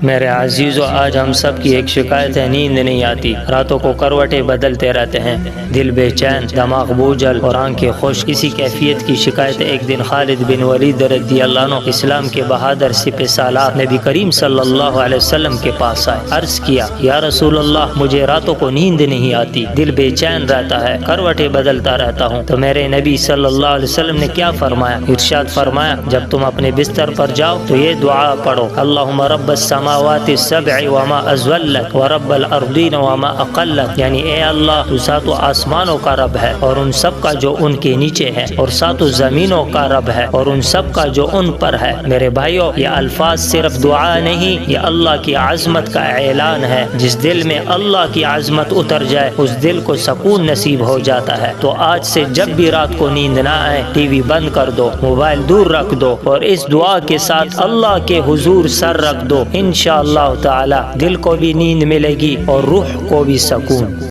میرے عزیزو، آج ہم سب کی ایک شکایت ہے، نیند نہیں آتی، راتوں کو کروٹیں بدلتے رہتے ہیں، دل بے چین، دماغ بوجھل اور آنکھیں خشک۔ اسی کیفیت کی شکایت ایک دن خالد بن ولید رضی اللہ عنہ، اسلام کے بہادر سپہ سالار، نبی کریم صلی اللہ علیہ وسلم کے پاس آئے۔ عرض کیا، یا رسول اللہ، مجھے راتوں کو نیند نہیں آتی، دل بے چین رہتا ہے، کروٹیں بدلتا رہتا ہوں۔ تو میرے نبی صلی اللہ علیہ وسلم نے کیا فرمایا؟ ارشاد فرمایا، جب تم اپنے بستر پر جاؤ تو یہ دعا پڑھو، اللہم رب السماوات السبع وما ازولک ورب الارضین وما اقلک، یعنی اے اللہ، تو ساتوں آسمانوں کا رب ہے اور ان سب کا جو ان کے نیچے ہے، اور ساتوں زمینوں کا رب ہے اور ان سب کا جو ان پر ہے۔ میرے بھائیو، یہ الفاظ صرف دعا نہیں، یہ اللہ کی عظمت کا اعلان ہے۔ جس دل میں اللہ کی عظمت اتر جائے، اس دل کو سکون نصیب ہو جاتا ہے۔ تو آج سے جب بھی رات کو نیند نہ آئے، ٹی وی بند کر دو، موبائل دور رکھ دو اور اس دعا کے ساتھ اللہ کے حضور سر رکھ دو۔ انشاءاللہ تعالی دل کو بھی نیند ملے گی اور روح کو بھی سکون۔